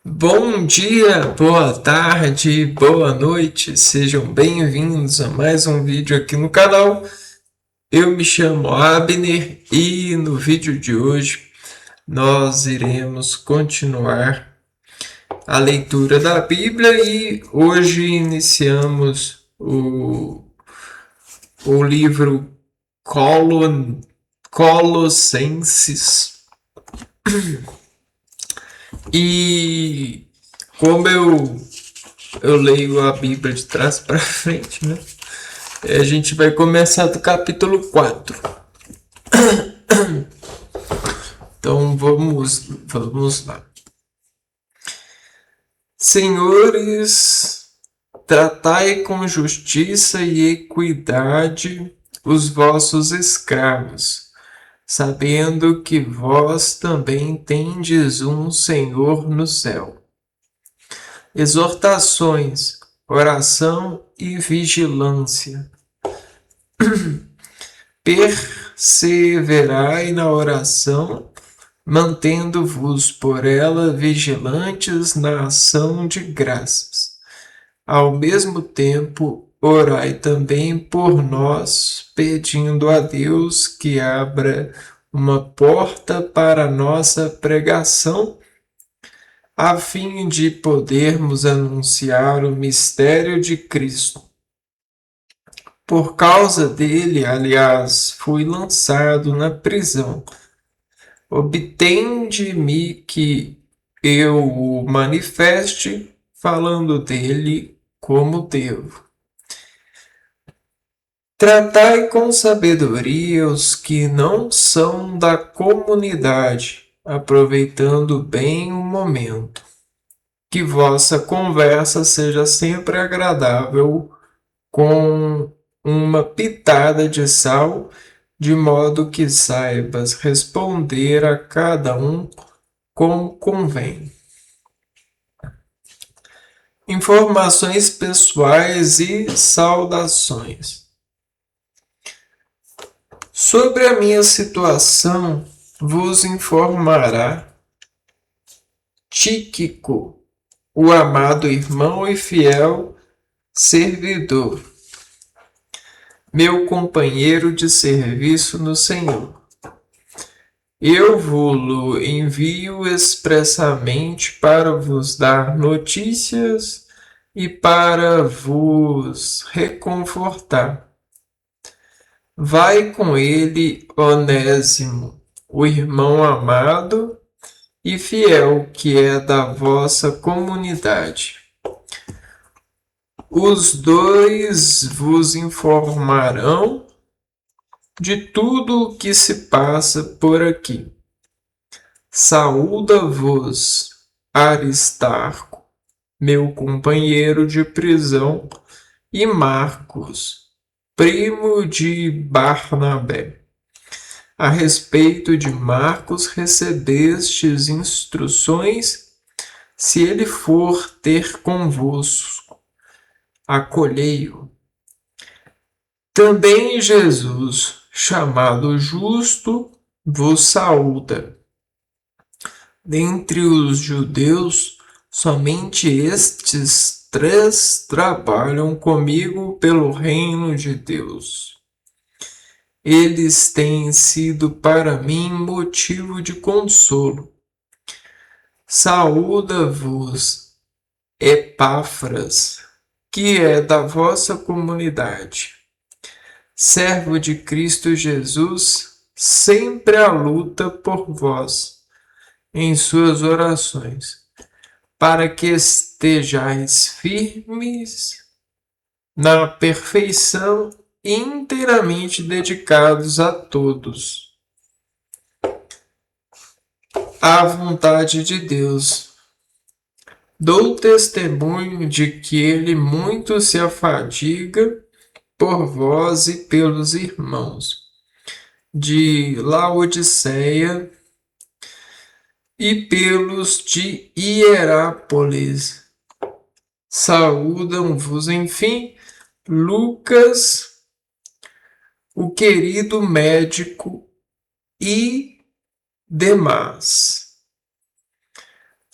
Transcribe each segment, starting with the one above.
Bom dia, boa tarde, boa noite, sejam bem-vindos a mais um vídeo aqui no canal. Eu me chamo Abner e no vídeo de hoje nós iremos continuar a leitura da Bíblia e hoje iniciamos o livro Colossenses. E como eu leio a Bíblia de trás para frente, né? A gente vai começar do capítulo 4. Então vamos lá. Senhores, tratai com justiça e equidade os vossos escravos, sabendo que vós também tendes um Senhor no céu. Exortações, oração e vigilância. Perseverai na oração, mantendo-vos por ela vigilantes na ação de graças. Ao mesmo tempo, orai também por nós, pedindo a Deus que abra uma porta para a nossa pregação, a fim de podermos anunciar o mistério de Cristo. Por causa dele, aliás, fui lançado na prisão. Obtende-me que eu o manifeste, falando dele como devo. Tratai com sabedoria os que não são da comunidade, aproveitando bem o momento. Que vossa conversa seja sempre agradável, com uma pitada de sal, de modo que saibas responder a cada um como convém. Informações pessoais e saudações. Sobre a minha situação vos informará Tíquico, o amado irmão e fiel servidor, meu companheiro de serviço no Senhor. Eu vos envio expressamente para vos dar notícias e para vos reconfortar. Vai com ele Onésimo, o irmão amado e fiel que é da vossa comunidade. Os dois vos informarão de tudo o que se passa por aqui. Saúda-vos Aristarco, meu companheiro de prisão, e Marcos, primo de Barnabé. A respeito de Marcos recebestes instruções, se ele for ter convosco, acolhei-o. Também Jesus, chamado Justo, vos saúda. Dentre os judeus, somente estes 3 trabalham comigo pelo reino de Deus. Eles têm sido para mim motivo de consolo. Saúda-vos Epáfras, que é da vossa comunidade, servo de Cristo Jesus, sempre à luta por vós, em suas orações, para que estejais firmes na perfeição, inteiramente dedicados a todos, à vontade de Deus. Dou testemunho de que ele muito se afadiga por vós e pelos irmãos de Laodiceia e pelos de Hierápolis. Saúdam-vos, enfim, Lucas, o querido médico, e demais.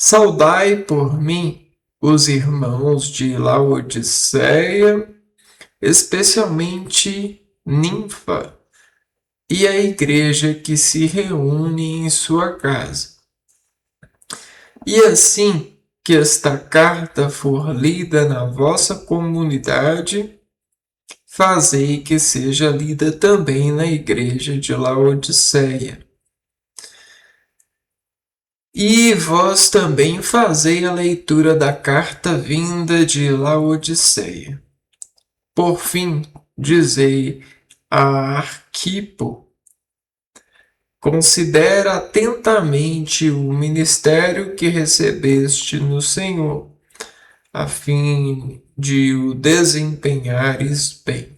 Saudai por mim os irmãos de Laodiceia, especialmente Ninfa, e a igreja que se reúne em sua casa. E assim que esta carta for lida na vossa comunidade, fazei que seja lida também na igreja de Laodiceia. E vós também fazei a leitura da carta vinda de Laodiceia. Por fim, dizei a Arquipo: considera atentamente o ministério que recebeste no Senhor, a fim de o desempenhares bem.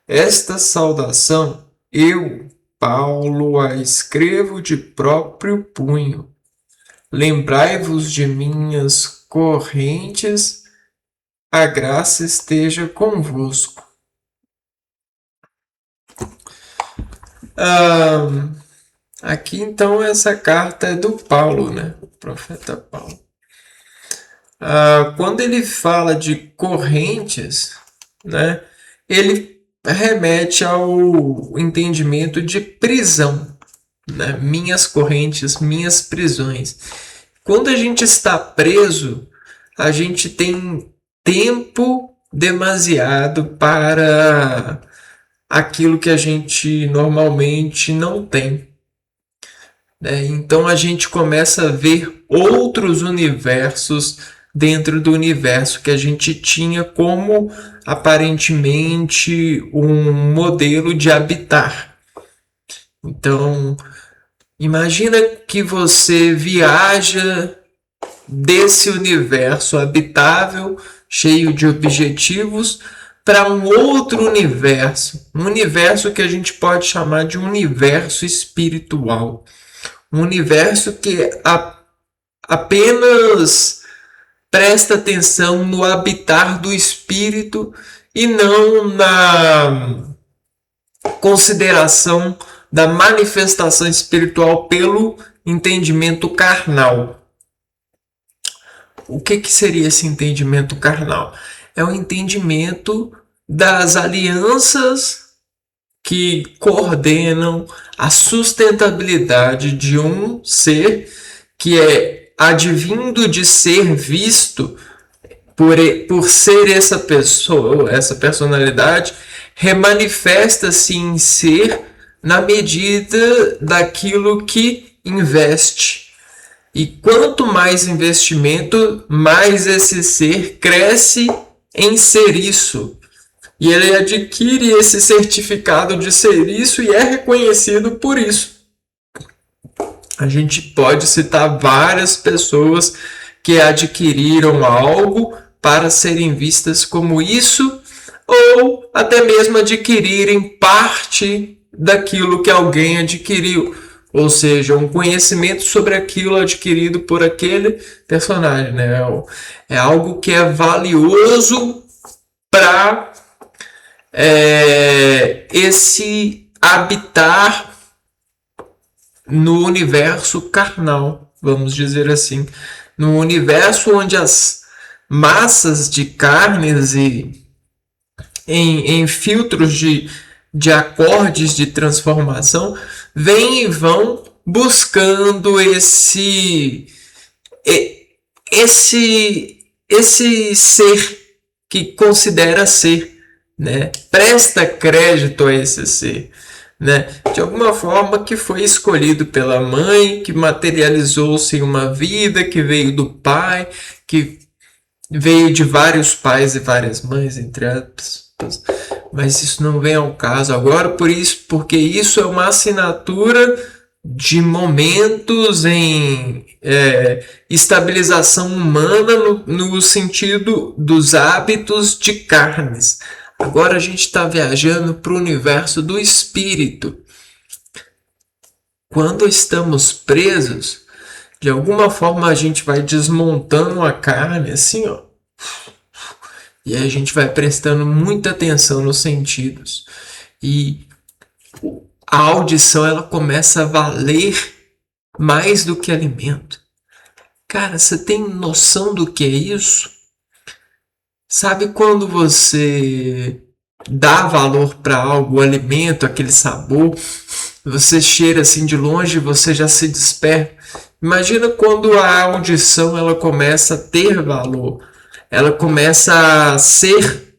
Esta saudação eu, Paulo, a escrevo de próprio punho. Lembrai-vos de minhas correntes, a graça esteja convosco. Aqui então essa carta é do Paulo, né? O profeta Paulo. Quando ele fala de correntes, né? Ele remete ao entendimento de prisão, né? Minhas correntes, minhas prisões. Quando a gente está preso, a gente tem tempo demasiado para aquilo que a gente normalmente não tem. Então a gente começa a ver outros universos dentro do universo que a gente tinha como aparentemente um modelo de habitar. Então, imagina que você viaja desse universo habitável, cheio de objetivos, para um outro universo, um universo que a gente pode chamar de universo espiritual. Um universo que apenas presta atenção no habitar do espírito e não na consideração da manifestação espiritual pelo entendimento carnal. O que seria esse entendimento carnal? É o entendimento das alianças que coordenam a sustentabilidade de um ser que é advindo de ser visto por ser essa pessoa, essa personalidade, remanifesta-se em ser na medida daquilo que investe. E quanto mais investimento, mais esse ser cresce em ser isso. E ele adquire esse certificado de ser isso e é reconhecido por isso. A gente pode citar várias pessoas que adquiriram algo para serem vistas como isso, ou até mesmo adquirirem parte daquilo que alguém adquiriu. Ou seja, um conhecimento sobre aquilo adquirido por aquele personagem, né? É algo que é valioso para esse habitar no universo carnal, vamos dizer assim. No universo onde as massas de carnes e em filtros de acordes de transformação vêm e vão buscando esse ser que considera ser, né? Presta crédito a esse ser, né? De alguma forma que foi escolhido pela mãe, que materializou-se em uma vida, que veio do pai, que veio de vários pais e várias mães, entre aspas. Mas isso não vem ao caso agora, porque isso é uma assinatura de momentos em estabilização humana no sentido dos hábitos de carnes. Agora a gente está viajando para o universo do espírito. Quando estamos presos, de alguma forma a gente vai desmontando a carne assim, ó. E aí a gente vai prestando muita atenção nos sentidos. E a audição ela começa a valer mais do que alimento. Cara, você tem noção do que é isso? Sabe quando você dá valor para algo, o alimento, aquele sabor, você cheira assim de longe, você já se desperta. Imagina quando a audição ela começa a ter valor, ela começa a ser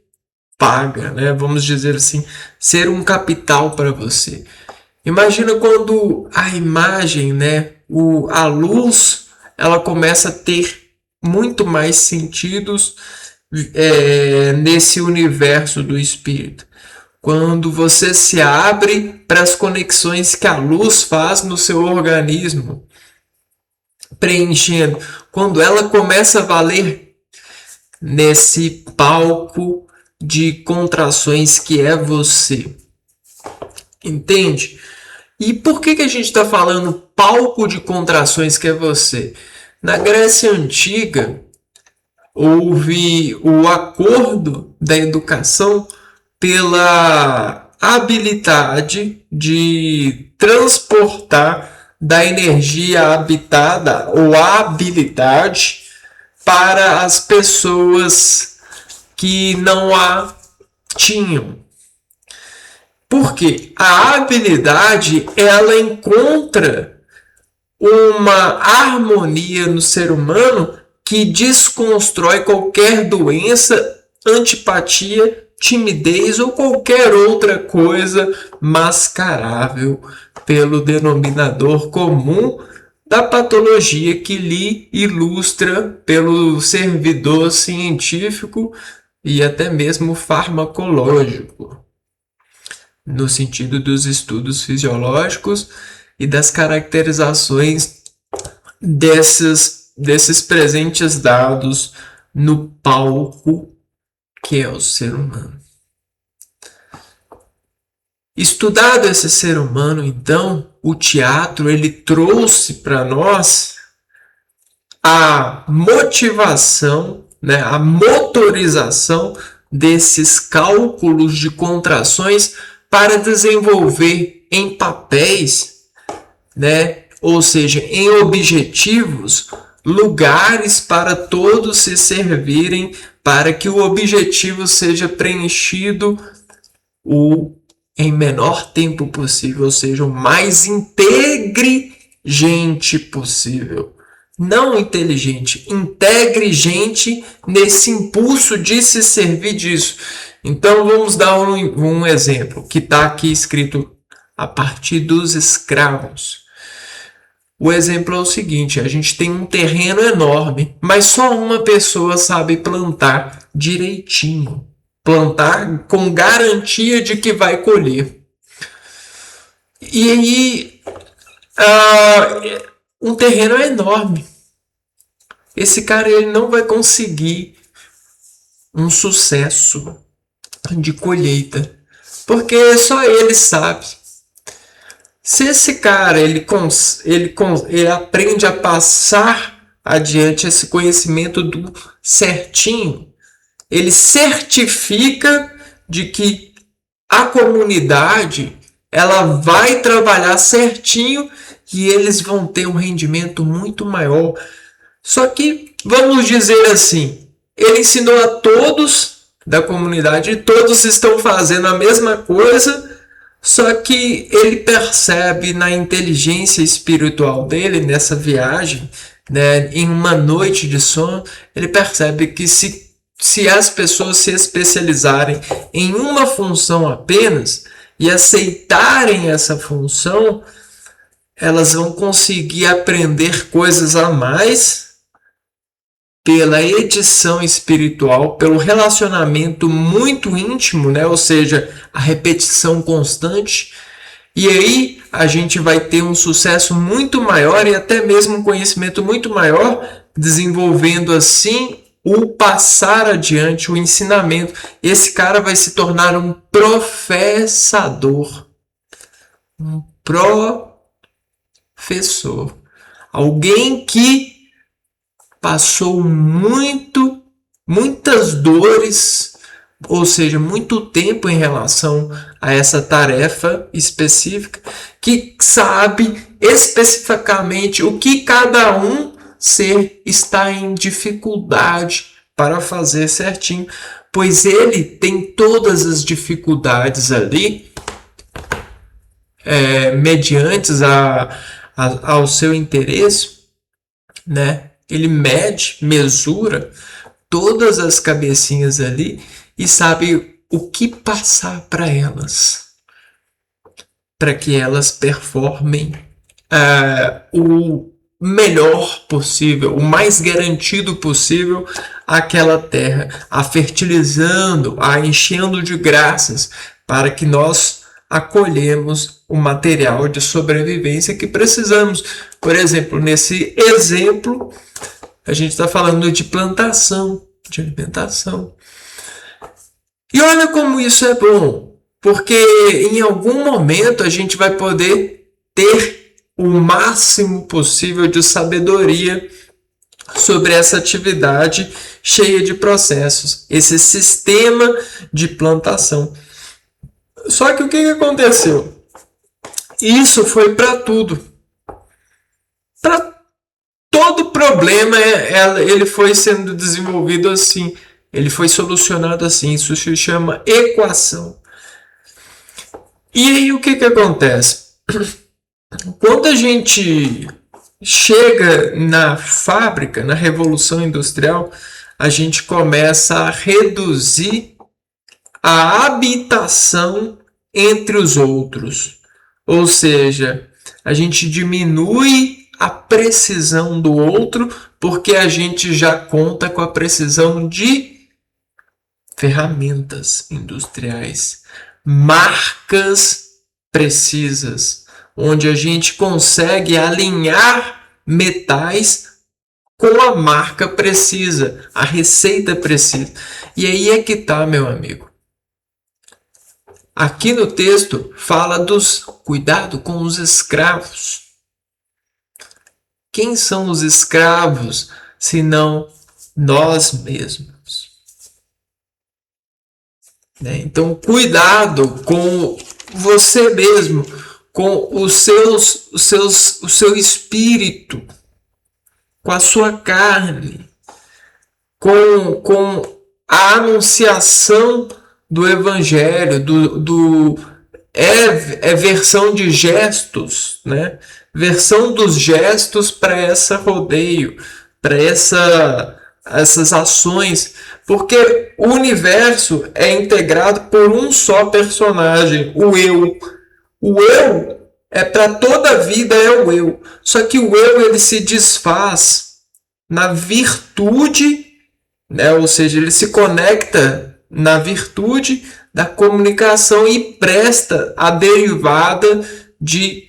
paga, né? Vamos dizer assim, ser um capital para você. Imagina quando a imagem, né, a luz, ela começa a ter muito mais sentidos nesse universo do espírito. Quando você se abre para as conexões que a luz faz no seu organismo, preenchendo, quando ela começa a valer nesse palco de contrações que é você. Entende? E por que a gente está falando palco de contrações que é você? Na Grécia Antiga, houve o acordo da educação pela habilidade de transportar da energia habitada ou a habilidade para as pessoas que não a tinham. Porque a habilidade ela encontra uma harmonia no ser humano que desconstrói qualquer doença, antipatia, timidez ou qualquer outra coisa mascarável pelo denominador comum da patologia que lhe ilustra pelo servidor científico e até mesmo farmacológico, no sentido dos estudos fisiológicos e das caracterizações desses presentes dados no palco que é o ser humano. Estudado esse ser humano, então, o teatro ele trouxe para nós a motivação, né, a motorização desses cálculos de contrações para desenvolver em papéis, né, ou seja, em objetivos, lugares para todos se servirem para que o objetivo seja preenchido em menor tempo possível, ou seja, o mais inteligente possível. Não inteligente, inteligente nesse impulso de se servir disso. Então vamos dar um exemplo que está aqui escrito a partir dos escravos. O exemplo é o seguinte: a gente tem um terreno enorme, mas só uma pessoa sabe plantar direitinho. Plantar com garantia de que vai colher. E aí, um terreno é enorme. Esse cara ele não vai conseguir um sucesso de colheita, porque só ele sabe. Se esse cara ele aprende a passar adiante esse conhecimento do certinho, ele certifica de que a comunidade ela vai trabalhar certinho e eles vão ter um rendimento muito maior. Só que, vamos dizer assim, ele ensinou a todos da comunidade e todos estão fazendo a mesma coisa, só que ele percebe na inteligência espiritual dele, nessa viagem, né, em uma noite de sono, ele percebe que se as pessoas se especializarem em uma função apenas e aceitarem essa função, elas vão conseguir aprender coisas a mais pela edição espiritual, pelo relacionamento muito íntimo, né? Ou seja, a repetição constante. E aí a gente vai ter um sucesso muito maior e até mesmo um conhecimento muito maior, desenvolvendo assim o passar adiante, o ensinamento. Esse cara vai se tornar um professador, um professor, alguém que passou muitas dores, ou seja, muito tempo em relação a essa tarefa específica, que sabe especificamente o que cada um ser está em dificuldade para fazer certinho, pois ele tem todas as dificuldades ali, mediante ao seu interesse, né? Ele mesura todas as cabecinhas ali e sabe o que passar para elas, para que elas performem o melhor possível, o mais garantido possível aquela terra, a fertilizando, a enchendo de graças, para que nós acolhemos o material de sobrevivência que precisamos. Por exemplo, nesse exemplo, a gente está falando de plantação, de alimentação. E olha como isso é bom, porque em algum momento a gente vai poder ter o máximo possível de sabedoria sobre essa atividade cheia de processos, esse sistema de plantação. Só que o que aconteceu? Isso foi para tudo. Para todo problema, ele foi sendo desenvolvido assim. Ele foi solucionado assim. Isso se chama equação. E aí o que acontece? Quando a gente chega na fábrica, na Revolução Industrial, a gente começa a reduzir a habitação entre os outros. Ou seja, a gente diminui a precisão do outro porque a gente já conta com a precisão de ferramentas industriais, marcas precisas, onde a gente consegue alinhar metais com a marca precisa, a receita precisa. E aí é que tá, meu amigo. Aqui no texto fala dos cuidado com os escravos. Quem são os escravos, senão nós mesmos? Então, cuidado com você mesmo, com o seu espírito, com a sua carne, com a anunciação do evangelho, é versão de gestos, né? Versão dos gestos para essa rodeio, para essas ações, porque o universo é integrado por um só personagem, o eu. O eu para toda a vida é o eu. Só que o eu ele se desfaz na virtude, né? Ou seja, ele se conecta na virtude da comunicação e presta a derivada de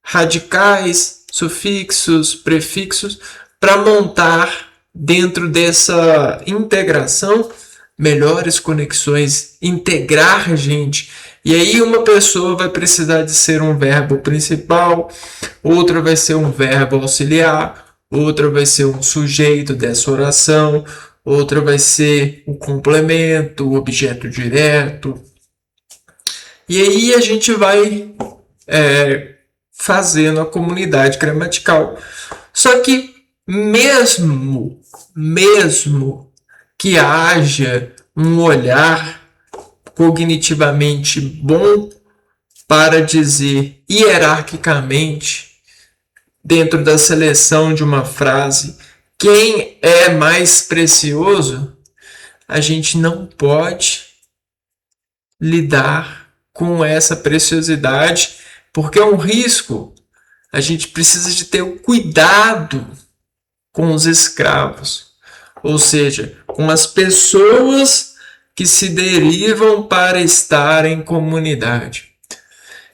radicais, sufixos, prefixos, para montar dentro dessa integração melhores conexões, integrar gente. E aí uma pessoa vai precisar de ser um verbo principal, outra vai ser um verbo auxiliar, outra vai ser um sujeito dessa oração, outra vai ser o complemento, o objeto direto. E aí a gente vai fazendo a comunidade gramatical. Só que mesmo que haja um olhar cognitivamente bom para dizer hierarquicamente, dentro da seleção de uma frase, quem é mais precioso, a gente não pode lidar com essa preciosidade, porque é um risco. A gente precisa de ter o cuidado com os escravos, ou seja, com as pessoas que se derivam para estar em comunidade.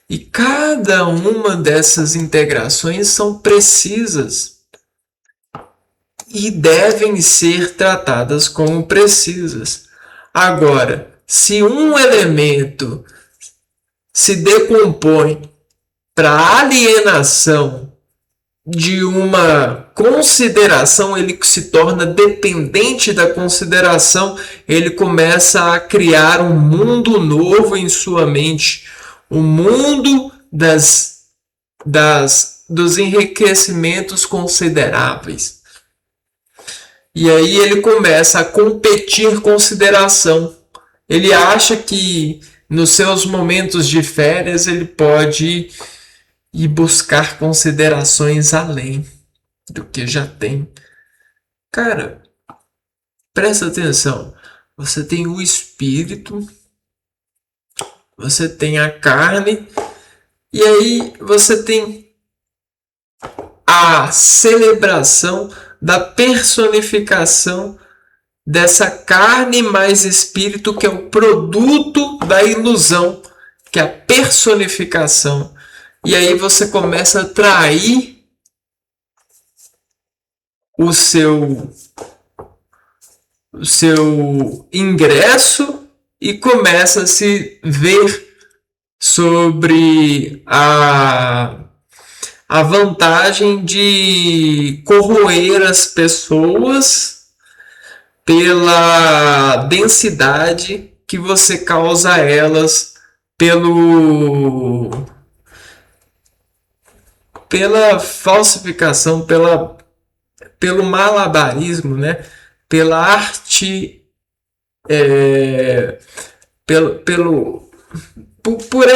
E cada uma dessas integrações são precisas e devem ser tratadas como precisas. Agora, se um elemento se decompõe para alienação de uma consideração, ele se torna dependente da consideração, ele começa a criar um mundo novo em sua mente, o mundo das dos enriquecimentos consideráveis. E aí ele começa a competir consideração. Ele acha que nos seus momentos de férias ele pode ir buscar considerações além do que já tem. Cara, presta atenção. Você tem o espírito, você tem a carne, e aí você tem a celebração da personificação dessa carne mais espírito, que é o produto da ilusão, que é a personificação. E aí você começa a trair o seu ingresso e começa a se ver sobre a vantagem de corroer as pessoas pela densidade que você causa a elas pela falsificação, pelo malabarismo, né? Pela arte, por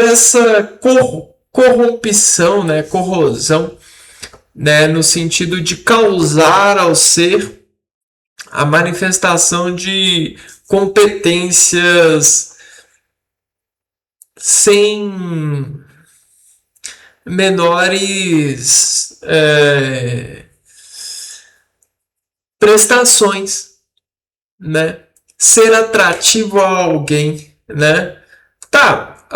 essa corrupção, né? Corrosão, né? No sentido de causar ao ser a manifestação de competências sem menores prestações, né? Ser atrativo a alguém, né? Tá,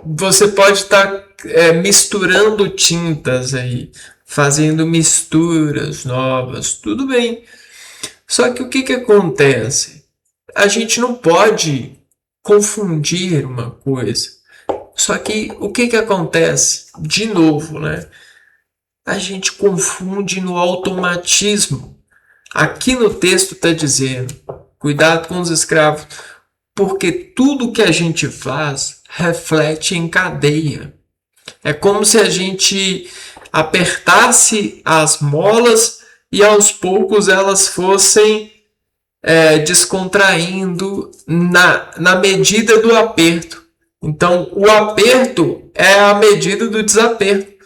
você pode estar misturando tintas aí, fazendo misturas novas, tudo bem. Só que o que acontece? A gente não pode confundir uma coisa. Só que o que acontece? De novo, né? A gente confunde no automatismo. Aqui no texto está dizendo, cuidado com os escravos, porque tudo que a gente faz reflete em cadeia. É como se a gente apertasse as molas e aos poucos elas fossem descontraindo na medida do aperto. Então, o aperto é a medida do desaperto,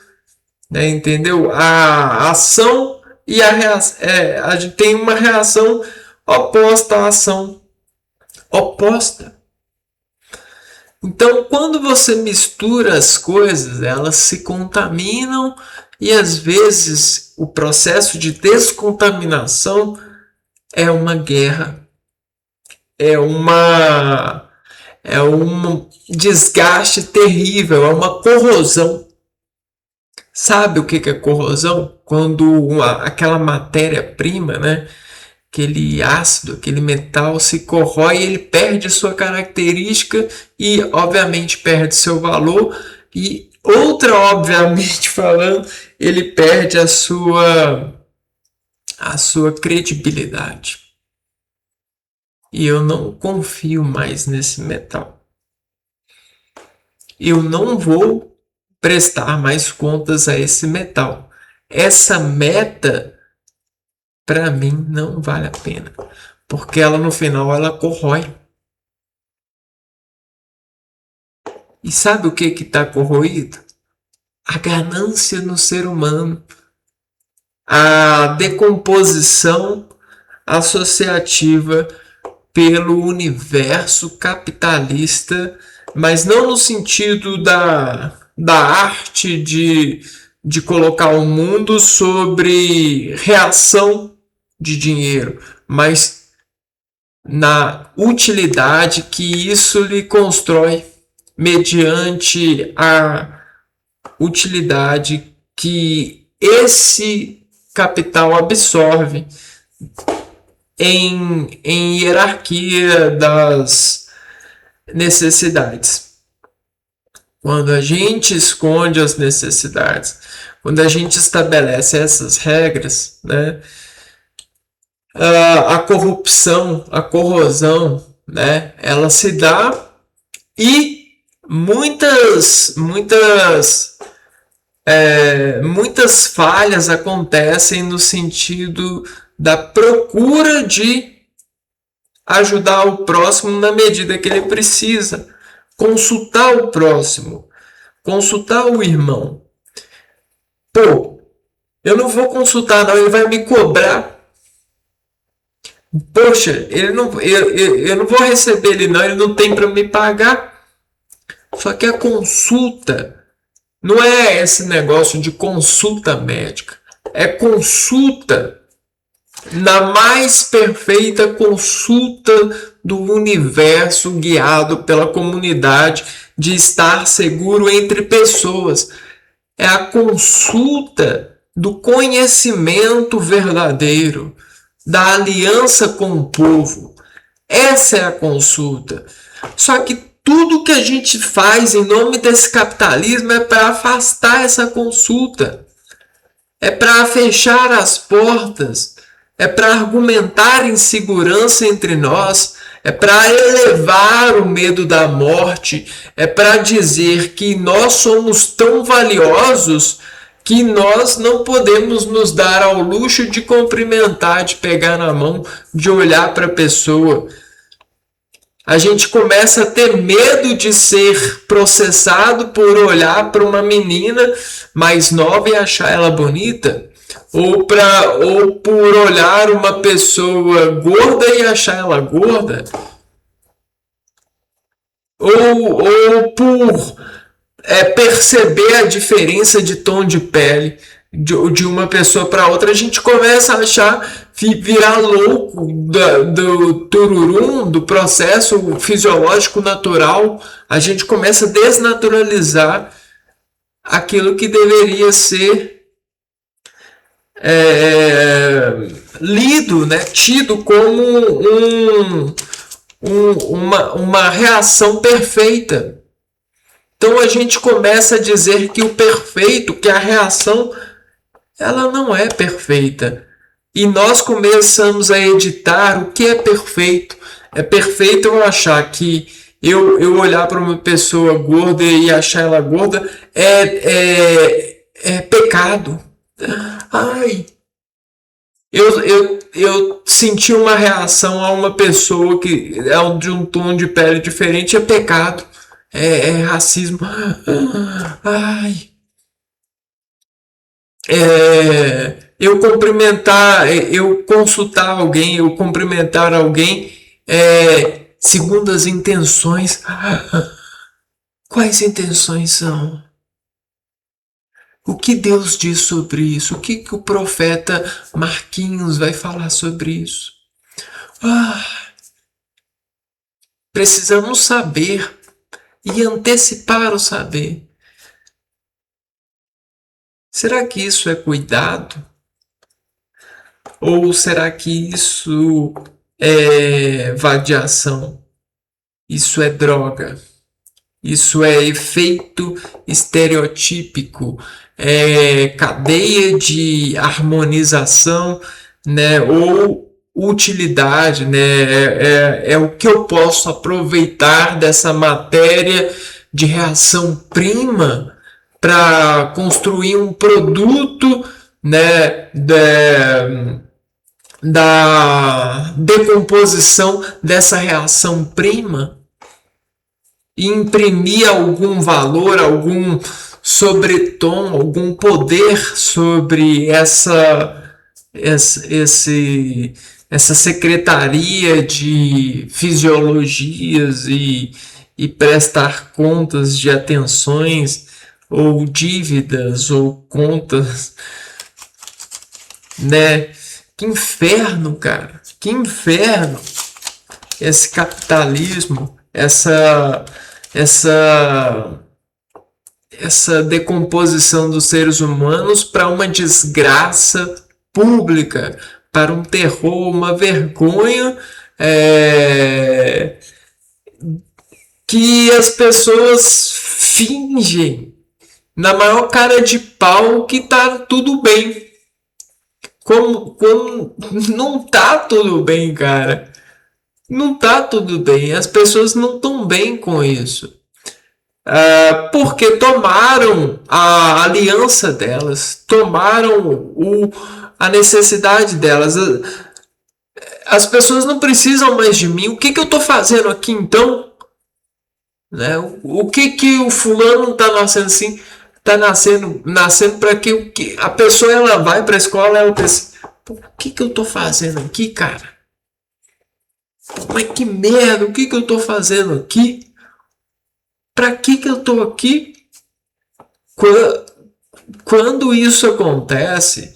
né? Entendeu? A ação e a reação, a gente tem uma reação oposta à ação oposta. Então, quando você mistura as coisas, elas se contaminam e às vezes o processo de descontaminação é uma guerra, é um desgaste terrível, é uma corrosão. Sabe o que é corrosão? Quando aquela matéria-prima, né? Aquele ácido, aquele metal se corrói, ele perde sua característica e, obviamente, perde seu valor. E outra, obviamente falando, ele perde a sua credibilidade. E eu não confio mais nesse metal. Eu não vou prestar mais contas a esse metal. Essa meta, para mim, não vale a pena, porque ela no final ela corrói. E sabe o que está corroído? A ganância no ser humano, a decomposição associativa pelo universo capitalista, mas não no sentido da arte de colocar o mundo sobre reação de dinheiro, mas na utilidade que isso lhe constrói mediante a utilidade que esse capital absorve em hierarquia das necessidades. Quando a gente esconde as necessidades, quando a gente estabelece essas regras, né, a corrupção, a corrosão, né, ela se dá e muitas falhas acontecem no sentido da procura de ajudar o próximo na medida que ele precisa, consultar o próximo, consultar o irmão. Pô, eu não vou consultar não, ele vai me cobrar. Poxa, eu não vou receber ele não, ele não tem para me pagar. Só que a consulta não é esse negócio de consulta médica, é consulta na mais perfeita consulta do universo, guiado pela comunidade, de estar seguro entre pessoas. É a consulta do conhecimento verdadeiro, da aliança com o povo. Essa é a consulta. Só que tudo que a gente faz em nome desse capitalismo é para afastar essa consulta, é para fechar as portas, é para argumentar insegurança entre nós, é para elevar o medo da morte, é para dizer que nós somos tão valiosos que nós não podemos nos dar ao luxo de cumprimentar, de pegar na mão, de olhar para a pessoa. A gente começa a ter medo de ser processado por olhar para uma menina mais nova e achar ela bonita, ou por olhar uma pessoa gorda e achar ela gorda, ou por perceber a diferença de tom de pele de uma pessoa para outra. A gente começa a achar, virar louco do tururum, do processo fisiológico natural. A gente começa a desnaturalizar aquilo que deveria ser lido, né, tido como uma reação perfeita. Então a gente começa a dizer que o perfeito, que a reação, ela não é perfeita. E nós começamos a editar o que é perfeito. É perfeito eu achar que eu olhar para uma pessoa gorda e achar ela gorda é pecado. Ai, eu senti uma reação a uma pessoa que é de um tom de pele diferente, é pecado. É racismo. Ai. Eu consultar alguém, eu cumprimentar alguém segundo as intenções. Quais intenções são? O que Deus diz sobre isso? O que o profeta Marquinhos vai falar sobre isso? Precisamos saber e antecipar o saber. Será que isso é cuidado? Ou será que isso é vadiação? Isso é droga? Isso é efeito estereotípico? É cadeia de harmonização, né? Ou utilidade, né? É o que eu posso aproveitar dessa matéria de reação prima para construir um produto, né, da decomposição dessa reação prima, e imprimir algum valor, algum sobretom, algum poder sobre essa secretaria de fisiologias e prestar contas de atenções ou dívidas ou contas, né? Que inferno, cara, que inferno esse capitalismo, essa decomposição dos seres humanos para uma desgraça pública, para um terror, uma vergonha, que as pessoas fingem na maior cara de pau que tá tudo bem. Como não tá tudo bem, cara. Não tá tudo bem. As pessoas não estão bem com isso. porque tomaram a aliança delas, tomaram a necessidade delas. As pessoas não precisam mais de mim. O que eu estou fazendo aqui então? Né? O que o fulano está nascendo assim? Está nascendo para que a pessoa ela vai para a escola, ela pensa, o que eu estou fazendo aqui, cara? Mas que merda, o que eu estou fazendo aqui? Para que eu estou aqui? Quando isso acontece,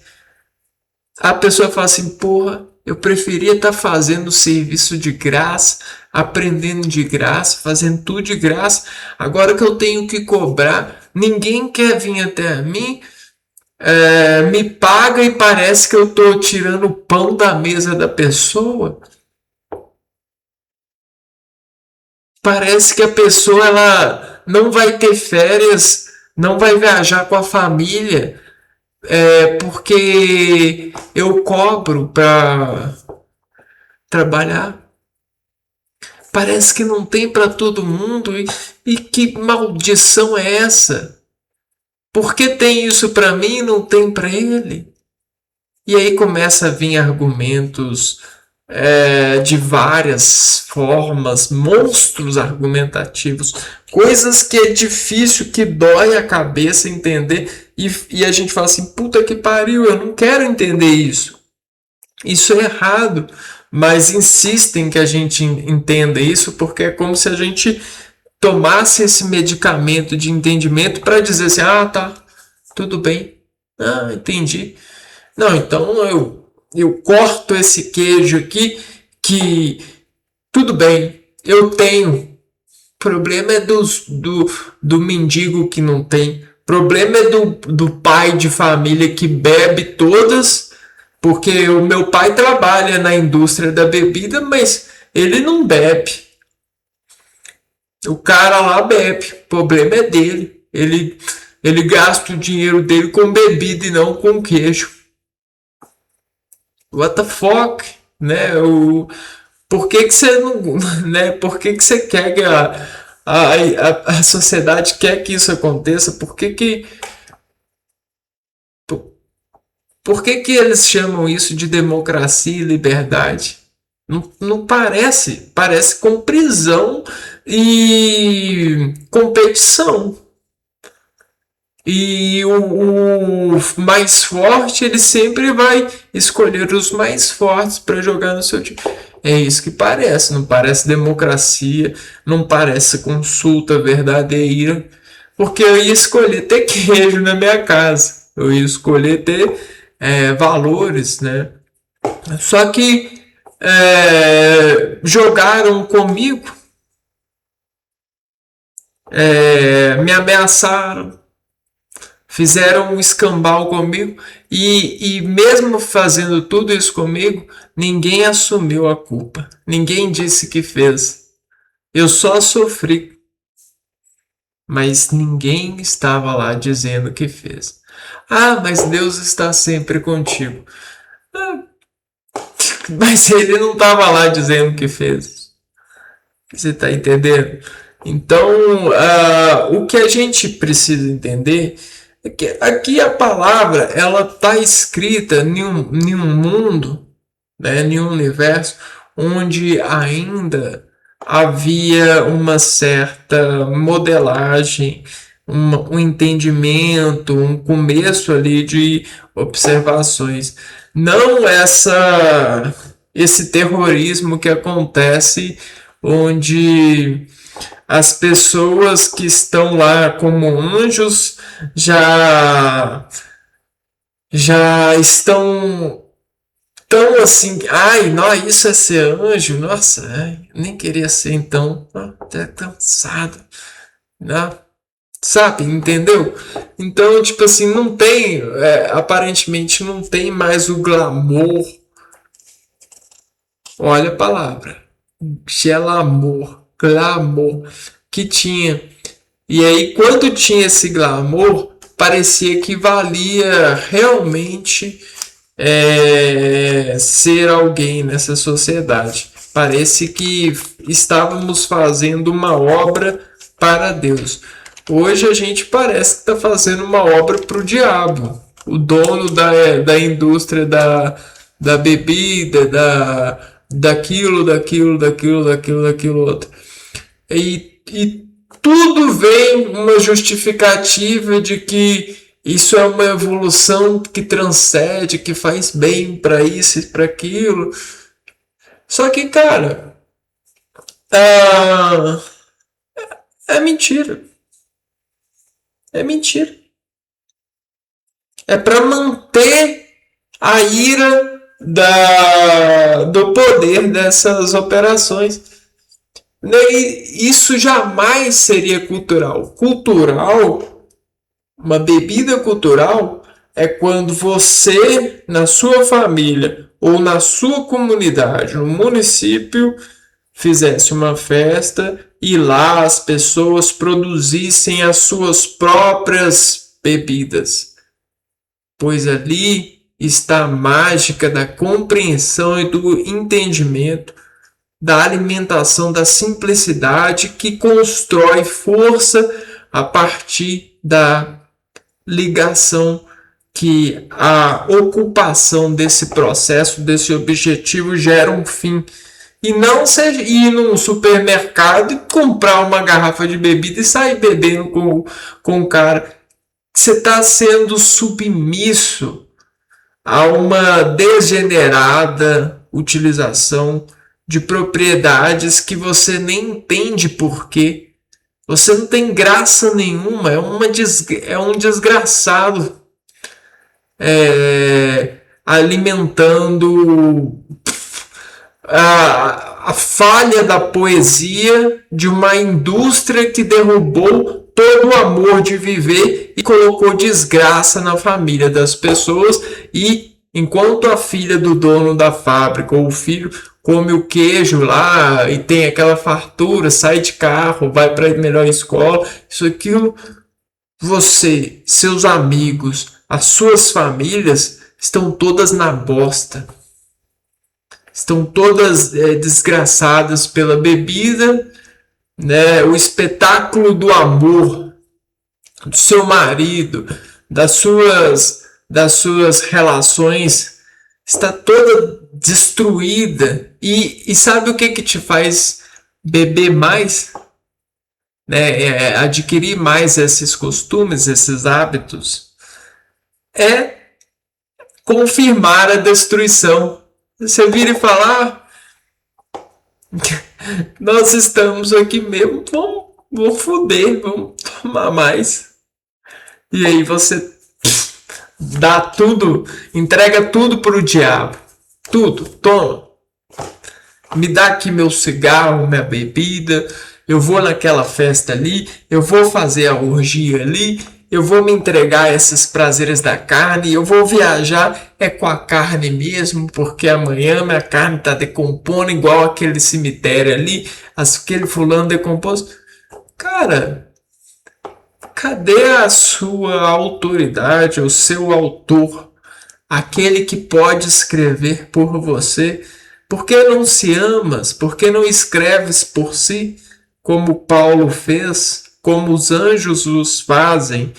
a pessoa fala assim, porra, eu preferia estar fazendo serviço de graça, aprendendo de graça, fazendo tudo de graça. Agora que eu tenho que cobrar, ninguém quer vir até mim, me paga e parece que eu estou tirando o pão da mesa da pessoa. Parece que a pessoa ela não vai ter férias, não vai viajar com a família, porque eu cobro para trabalhar. Parece que não tem para todo mundo e que maldição é essa? Por que tem isso para mim e não tem para ele? E aí começa a vir argumentos de várias formas, monstros argumentativos, coisas que é difícil, que dói a cabeça entender, e a gente fala assim, puta que pariu, eu não quero entender isso. Isso é errado, mas insistem que a gente entenda isso porque é como se a gente tomasse esse medicamento de entendimento para dizer assim, ah, tá, tudo bem, ah, entendi. Não, então eu corto esse queijo aqui que tudo bem, eu tenho. O problema é do mendigo que não tem. O problema é do pai de família que bebe todas, porque o meu pai trabalha na indústria da bebida, mas ele não bebe. O cara lá bebe, o problema é dele. Ele gasta o dinheiro dele com bebida e não com queijo. What the fuck? Né? Por que você não. Né? Por que você quer que a sociedade quer que isso aconteça? Por que eles chamam isso de democracia e liberdade? Não parece. Parece com prisão e competição. E o mais forte, ele sempre vai escolher os mais fortes para jogar no seu time. É isso que parece. Não parece democracia, não parece consulta verdadeira. Porque eu ia escolher ter queijo na minha casa. Eu ia escolher ter valores, né? Só que jogaram comigo, me ameaçaram, fizeram um escambau comigo e mesmo fazendo tudo isso comigo, ninguém assumiu a culpa. Ninguém disse que fez. Eu só sofri, mas ninguém estava lá dizendo que fez. Ah, mas Deus está sempre contigo. Mas ele não estava lá dizendo que fez. Você está entendendo? Então, o que a gente precisa entender é que aqui a palavra ela está escrita em um mundo, né, em um universo onde ainda havia uma certa modelagem, um entendimento, um começo ali de observações. Não esse terrorismo que acontece onde as pessoas que estão lá como anjos já estão tão assim, ai, não, isso é ser anjo, nossa, nem queria ser então, até cansado, né? Sabe, entendeu? Então, tipo assim, não tem, aparentemente não tem mais o glamour. Olha a palavra, gelamor, glamour que tinha. E aí, quando tinha esse glamour, parecia que valia realmente ser alguém nessa sociedade. Parece que estávamos fazendo uma obra para Deus. Hoje a gente parece que está fazendo uma obra para o diabo. O dono da indústria da bebida, daquilo outro. E tudo vem uma justificativa de que isso é uma evolução que transcende, que faz bem para isso e para aquilo. Só que, cara, ah, é mentira. É mentira. É para manter a ira do poder dessas operações. E isso jamais seria cultural. Cultural, uma bebida cultural, é quando você, na sua família ou na sua comunidade, no município, fizesse uma festa e lá as pessoas produzissem as suas próprias bebidas, pois ali está a mágica da compreensão e do entendimento, da alimentação, da simplicidade que constrói força a partir da ligação que a ocupação desse processo, desse objetivo, gera um fim. E não seja ir num supermercado e comprar uma garrafa de bebida e sair bebendo com o cara. Você está sendo submisso a uma degenerada utilização de propriedades que você nem entende por quê. Você não tem graça nenhuma, é um desgraçado alimentando a falha da poesia de uma indústria que derrubou todo o amor de viver e colocou desgraça na família das pessoas. E enquanto a filha do dono da fábrica ou o filho come o queijo lá e tem aquela fartura, sai de carro, vai para a melhor escola, isso aquilo, você, seus amigos, as suas famílias estão todas na bosta. Estão todas desgraçadas pela bebida, né? O espetáculo do amor do seu marido, das suas relações está toda destruída. E sabe o que te faz beber mais? Né? Adquirir mais esses costumes, esses hábitos? É confirmar a destruição. Você vira e fala, nós estamos aqui mesmo, vamos foder, vamos tomar mais. E aí você dá tudo, entrega tudo pro diabo. Tudo, toma. Me dá aqui meu cigarro, minha bebida, eu vou naquela festa ali, eu vou fazer a orgia ali, eu vou me entregar a esses prazeres da carne, eu vou viajar com a carne mesmo, porque amanhã minha carne está decompondo igual aquele cemitério ali, aquele fulano decomposto. Cara, cadê a sua autoridade, o seu autor, aquele que pode escrever por você? Por que não se amas? Por que não escreves por si, como Paulo fez? Como os anjos os fazem,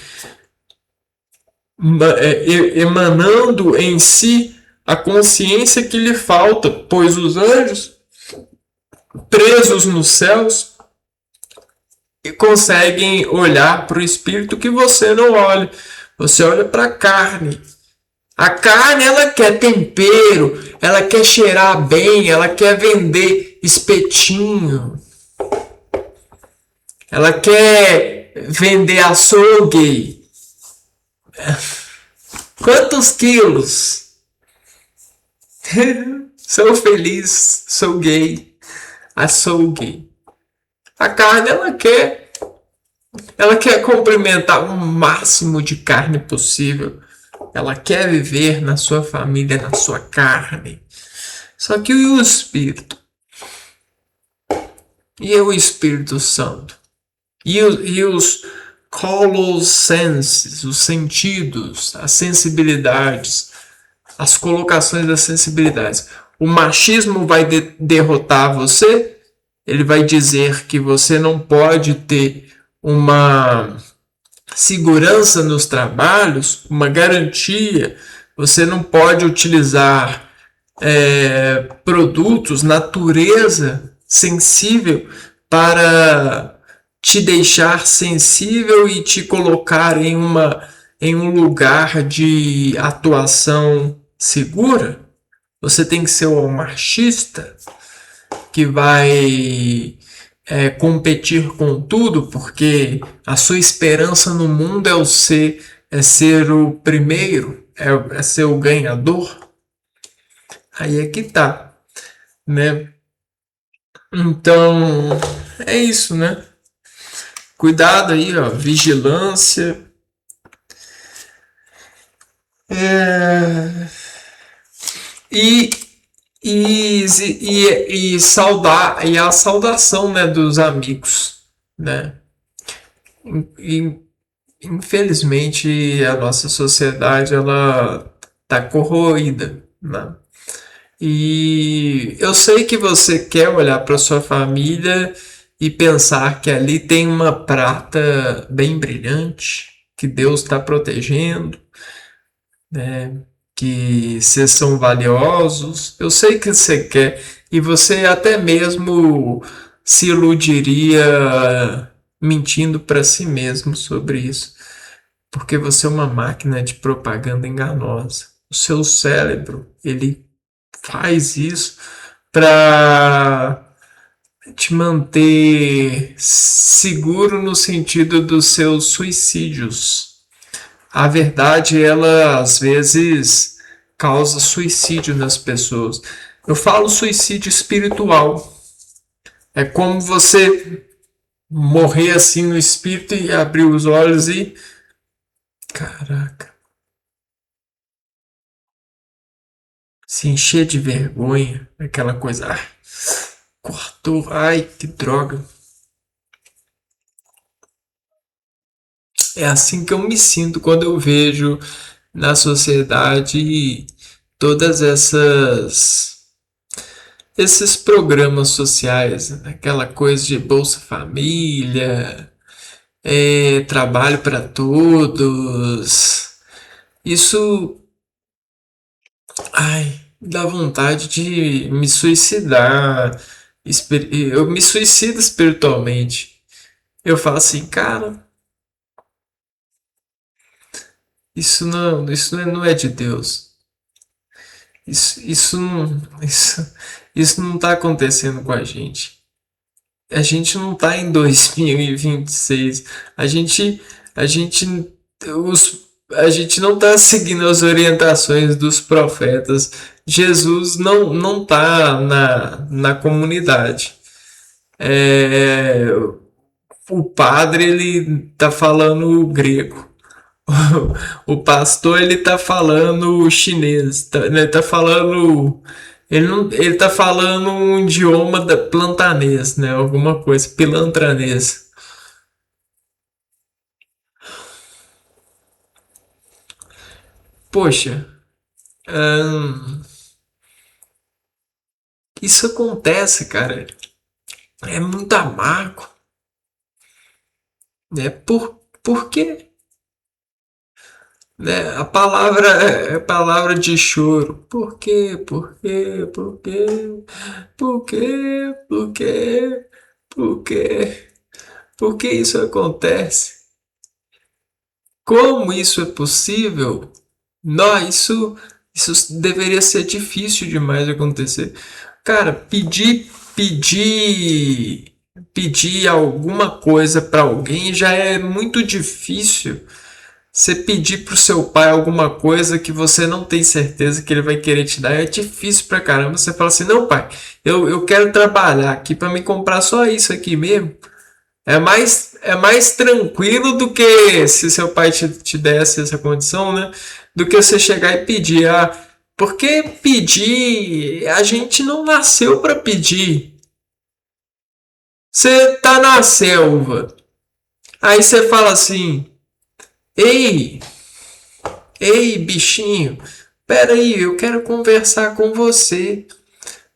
emanando em si a consciência que lhe falta, pois os anjos, presos nos céus, conseguem olhar para o espírito que você não olha. Você olha para a carne. A carne, ela quer tempero, ela quer cheirar bem, ela quer vender espetinho. Ela quer vender açougue. Quantos quilos? Sou feliz, sou gay. Açougue. A carne, ela quer complementar o máximo de carne possível. Ela quer viver na sua família, na sua carne. Só que e o Espírito? E o Espírito Santo? E os color senses, os sentidos, as sensibilidades, as colocações das sensibilidades. O machismo vai derrotar você? Ele vai dizer que você não pode ter uma segurança nos trabalhos, uma garantia. Você não pode utilizar produtos, natureza sensível para te deixar sensível e te colocar em um lugar de atuação segura. Você tem que ser um marxista que vai competir com tudo, porque a sua esperança no mundo é ser o primeiro, é ser o ganhador. Aí é que tá, né? Então, é isso, né? Cuidado aí, ó, vigilância. É... E, e a saudação, né, dos amigos, né? E, infelizmente, a nossa sociedade, ela tá corroída, né? E eu sei que você quer olhar para sua família e pensar que ali tem uma prata bem brilhante, que Deus está protegendo, né? Que vocês são valiosos. Eu sei que você quer, e você até mesmo se iludiria mentindo para si mesmo sobre isso, porque você é uma máquina de propaganda enganosa. O seu cérebro, ele faz isso para te manter seguro no sentido dos seus suicídios. A verdade, ela às vezes causa suicídio nas pessoas. Eu falo suicídio espiritual. É como você morrer assim no espírito e abrir os olhos e. Caraca. Se encher de vergonha. Aquela coisa. Ah, cortou. Ai, que droga. É assim que eu me sinto quando eu vejo na sociedade todas esses programas sociais, né? Aquela coisa de Bolsa Família, trabalho para todos. Isso, ai, dá vontade de me suicidar. Eu me suicido espiritualmente. Eu falo assim, cara, isso não é de Deus. Isso não, isso não tá acontecendo com a gente. A gente não tá em 2026. A gente, a gente não tá seguindo as orientações dos profetas. Jesus não tá na comunidade. É, o padre, ele tá falando grego. O pastor, ele tá falando chinês, ele tá falando, ele tá falando um idioma da plantanês, né? Alguma coisa, pilantranês. Poxa, hum, isso acontece, cara. É muito amargo, né? Por quê? Né? A palavra é palavra de choro. Por quê? Por quê? Por quê? Por quê? Por quê? Por quê? Por que isso acontece? Como isso é possível? Não, isso deveria ser difícil demais de acontecer. Cara, pedir alguma coisa para alguém já é muito difícil. Você pedir pro seu pai alguma coisa que você não tem certeza que ele vai querer te dar é difícil pra caramba. Você fala assim, não, pai, eu quero trabalhar aqui para me comprar só isso aqui mesmo. É mais tranquilo do que se seu pai te desse essa condição, né? Do que você chegar e pedir. Ah, porque pedir, a gente não nasceu para pedir. Você tá na selva. Aí você fala assim: Ei, ei, bichinho, pera aí, eu quero conversar com você.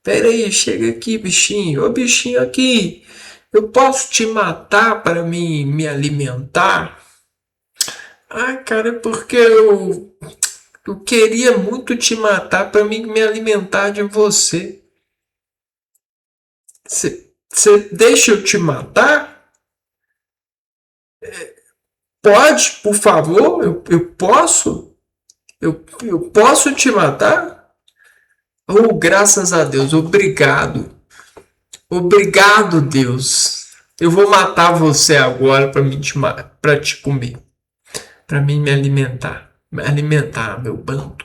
Pera aí, chega aqui, bichinho. Ô, bichinho aqui. Eu posso te matar para me alimentar? Ah, cara, é porque eu queria muito te matar para me alimentar de você. Você deixa eu te matar? Pode, por favor? Eu posso? Eu posso te matar? Oh, graças a Deus, obrigado. Obrigado, Deus. Eu vou matar você agora para te comer, para mim me alimentar. Me alimentar, meu bando.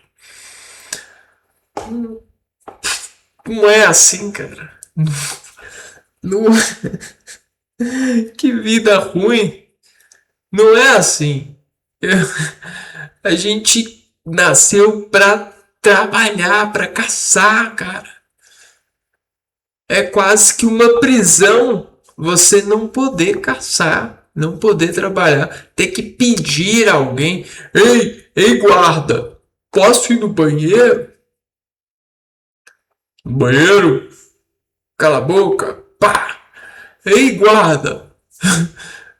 Não é assim, cara. Não, que vida ruim. Não é assim. A gente nasceu pra trabalhar, pra caçar, cara. É quase que uma prisão você não poder caçar, não poder trabalhar, ter que pedir a alguém: ei, guarda, posso ir no banheiro? Banheiro? Cala a boca, pá! Ei, guarda,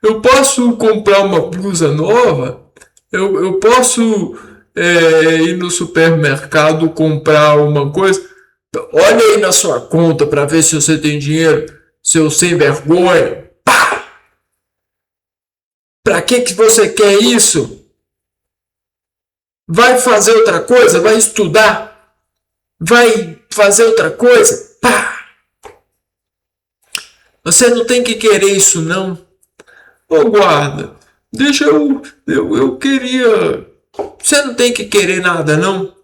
eu posso comprar uma blusa nova? Eu posso ir no supermercado comprar uma coisa? Olha aí na sua conta para ver se você tem dinheiro, seu sem vergonha. Para que você quer isso? Vai fazer outra coisa? Vai estudar? Vai fazer outra coisa? Pá! Você não tem que querer isso não. Ô guarda, deixa eu queria. Você não tem que querer nada não.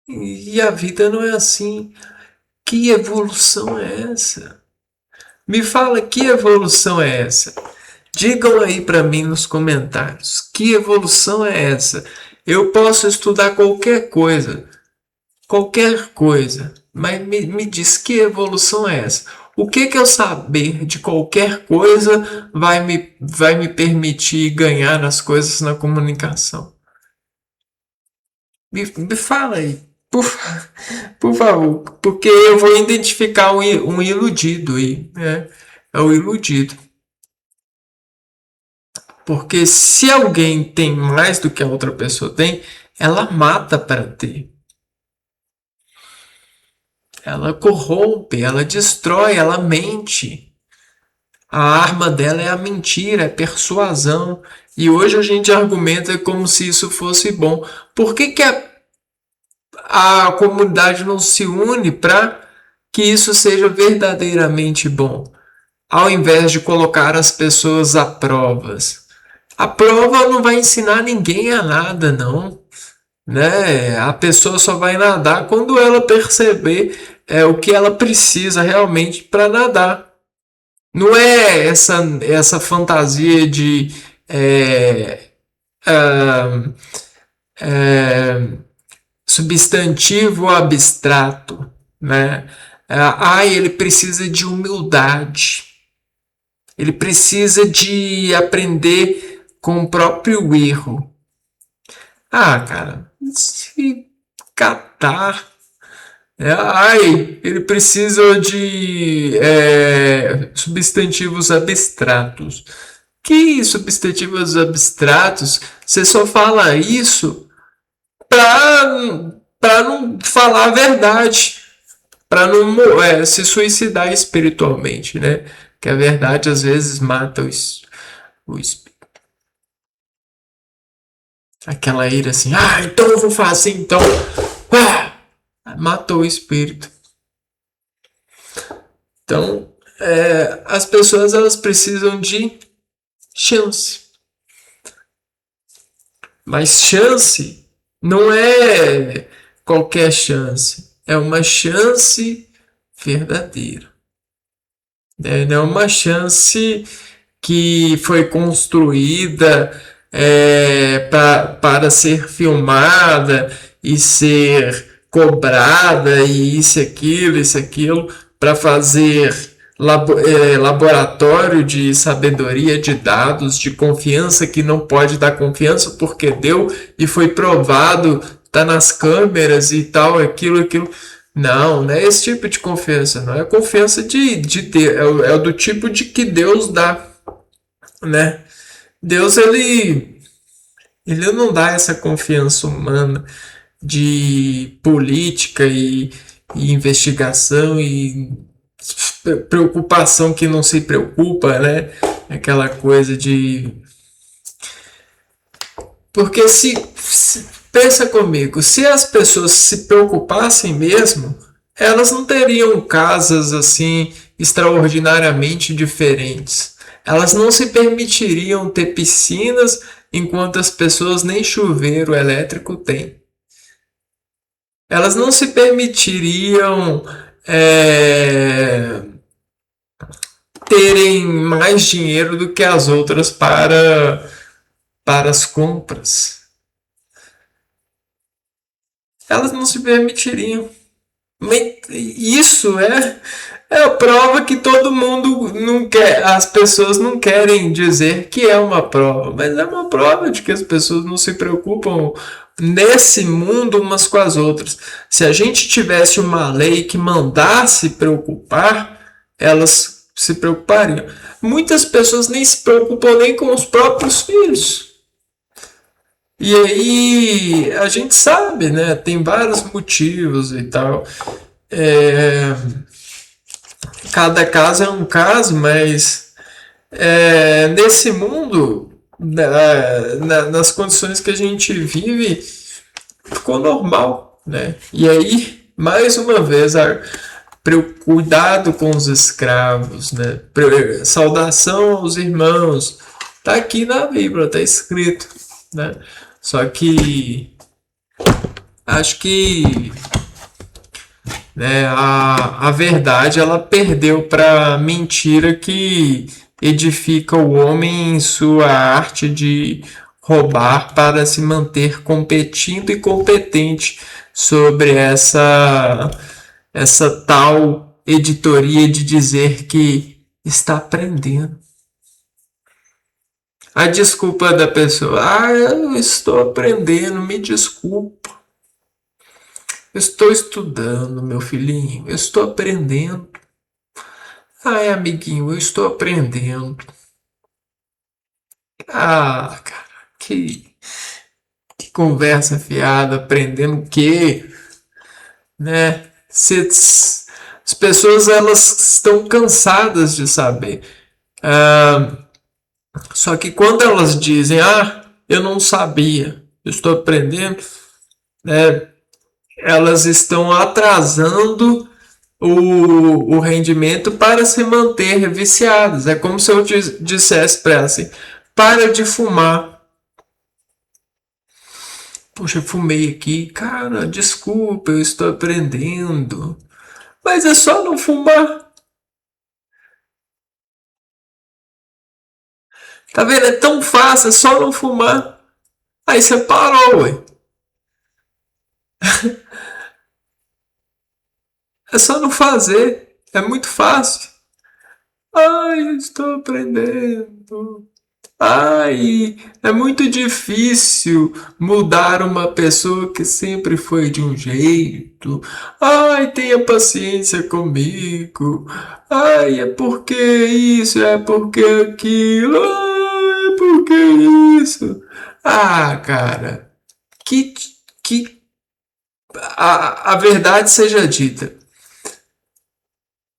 E a vida não é assim. Que evolução é essa? Me fala que evolução é essa? Digam aí para mim nos comentários. Que evolução é essa? Eu posso estudar qualquer coisa, mas me diz que evolução é essa? O que eu saber de qualquer coisa vai me permitir ganhar as coisas na comunicação? Me fala aí, por favor, porque eu vou identificar um iludido aí, né? É o iludido. Porque se alguém tem mais do que a outra pessoa tem, ela mata para ter. Ela corrompe, ela destrói, ela mente. A arma dela é a mentira, é persuasão. E hoje a gente argumenta como se isso fosse bom. Por que a comunidade não se une para que isso seja verdadeiramente bom? Ao invés de colocar as pessoas a provas. A prova não vai ensinar ninguém a nada, não. Né? A pessoa só vai nadar quando ela perceber o que ela precisa realmente para nadar. Não é essa fantasia de ah, substantivo abstrato, né? Ele precisa de humildade. Ele precisa de aprender com o próprio erro. Ah, cara, se catar. Ele precisa de substantivos abstratos. Que substantivos abstratos? Você só fala isso para não falar a verdade, para não se suicidar espiritualmente, né? Que a verdade às vezes mata o espírito. Aquela ira assim, então eu vou fazer então. Matou o espírito. Então, as pessoas elas precisam de chance. Mas chance não é qualquer chance. É uma chance verdadeira. Não é uma chance que foi construída para ser filmada e ser cobrada e isso aquilo, para fazer laboratório de sabedoria de dados, de confiança que não pode dar confiança porque deu e foi provado, tá nas câmeras e tal, aquilo. Não, não é esse tipo de confiança, não. É confiança de ter, é o do tipo de que Deus dá, né? Deus, ele não dá essa confiança humana de política e investigação e preocupação que não se preocupa, né? Aquela coisa de. Porque pensa comigo, se as pessoas se preocupassem mesmo, elas não teriam casas assim extraordinariamente diferentes. Elas não se permitiriam ter piscinas enquanto as pessoas nem chuveiro elétrico têm. Elas não se permitiriam é, terem mais dinheiro do que as outras para as compras. Elas não se permitiriam. Isso é a prova que todo mundo não quer. As pessoas não querem dizer que é uma prova, mas é uma prova de que as pessoas não se preocupam nesse mundo umas com as outras. Se a gente tivesse uma lei que mandasse preocupar, elas se preocupariam. Muitas pessoas nem se preocupam nem com os próprios filhos. E aí a gente sabe, né? Tem vários motivos e tal. É, cada caso é um caso, mas nesse mundo, nas condições que a gente vive, ficou normal, né? E aí, mais uma vez, cuidado com os escravos, né? Saudação aos irmãos, tá aqui na Bíblia, tá escrito, né? Só que acho que né, a verdade ela perdeu para a mentira que edifica o homem em sua arte de roubar para se manter competindo e competente sobre essa tal editoria de dizer que está aprendendo. A desculpa da pessoa, eu estou aprendendo, me desculpa. Estou estudando, meu filhinho. Eu estou aprendendo. Amiguinho, eu estou aprendendo. Cara, que conversa fiada. Aprendendo o quê? Né? As pessoas elas estão cansadas de saber. Só que quando elas dizem, eu não sabia, eu estou aprendendo, né? Elas estão atrasando o rendimento para se manter viciadas. É como se eu dissesse para ela assim: para de fumar. Poxa, fumei aqui. Cara, desculpa, eu estou aprendendo. Mas é só não fumar. Tá vendo? É tão fácil, é só não fumar. Aí você parou, ué. É só não fazer. É muito fácil. Eu estou aprendendo. É muito difícil mudar uma pessoa que sempre foi de um jeito. Tenha paciência comigo. É porque isso, é porque aquilo. É porque isso. Cara, que, que a verdade seja dita.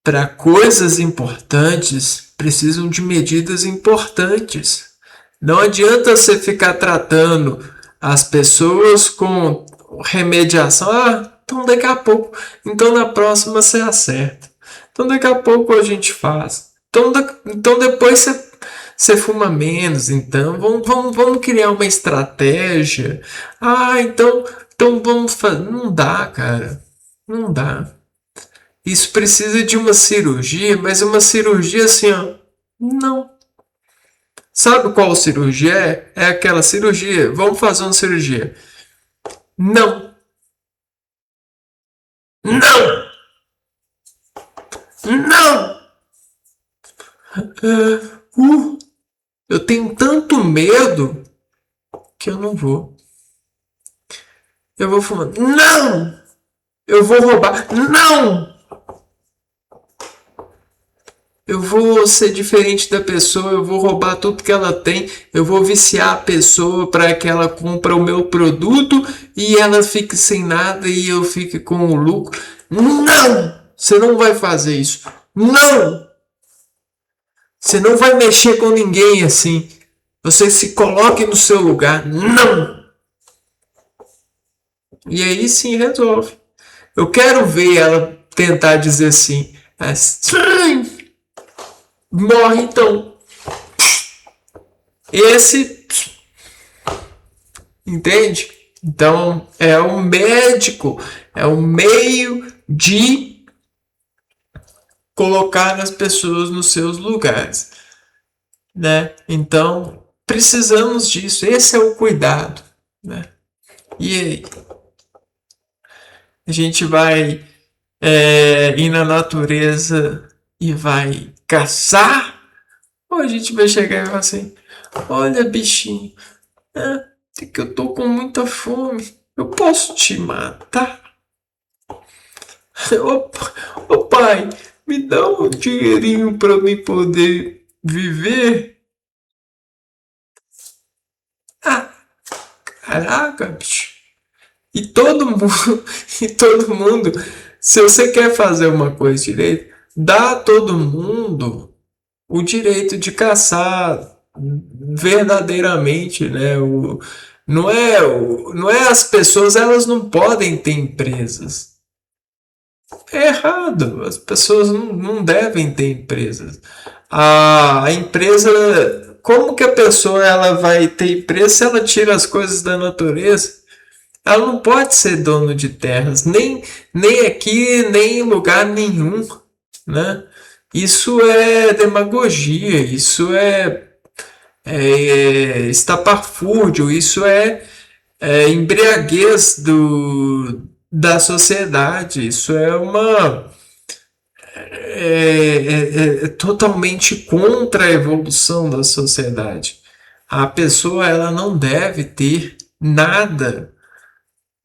Para coisas importantes, precisam de medidas importantes. Não adianta você ficar tratando as pessoas com remediação. Então daqui a pouco. Então na próxima você acerta. Então daqui a pouco a gente faz. Então depois você fuma menos. Então vamos criar uma estratégia. Então vamos fazer. Não dá, cara. Não dá. Isso precisa de uma cirurgia, mas uma cirurgia assim, não. Sabe qual cirurgia é? É aquela cirurgia. Vamos fazer uma cirurgia. Não. Não! Não! Eu tenho tanto medo que eu não vou. Eu vou fumar. Não! Eu vou roubar. Não! Eu vou ser diferente da pessoa, eu vou roubar tudo que ela tem, eu vou viciar a pessoa para que ela compre o meu produto e ela fique sem nada e eu fique com o lucro. Não! Você não vai fazer isso. Não! Você não vai mexer com ninguém assim. Você se coloque no seu lugar. Não! E aí sim resolve. Eu quero ver ela tentar dizer assim. Morre então. Esse. Entende? Então é o médico, é o meio de colocar as pessoas nos seus lugares, né? Então precisamos disso. Esse é o cuidado, né? E aí, a gente vai ir na natureza e vai caçar, ou a gente vai chegar e falar assim: olha, bichinho, é que eu tô com muita fome, eu posso te matar? Ô pai, me dá um dinheirinho pra mim poder viver? Ah, caraca, bicho. E todo mundo, e todo mundo, se você quer fazer uma coisa direito, dá a todo mundo o direito de caçar verdadeiramente, né? Não é as pessoas, elas não podem ter empresas. É errado, as pessoas não devem ter empresas. A empresa, como que a pessoa ela vai ter empresa se ela tira as coisas da natureza? Ela não pode ser dono de terras, nem aqui, nem em lugar nenhum, né? Isso é demagogia, isso é estapafúrdio, isso é embriaguez da sociedade, isso é totalmente contra a evolução da sociedade. A pessoa ela não deve ter nada,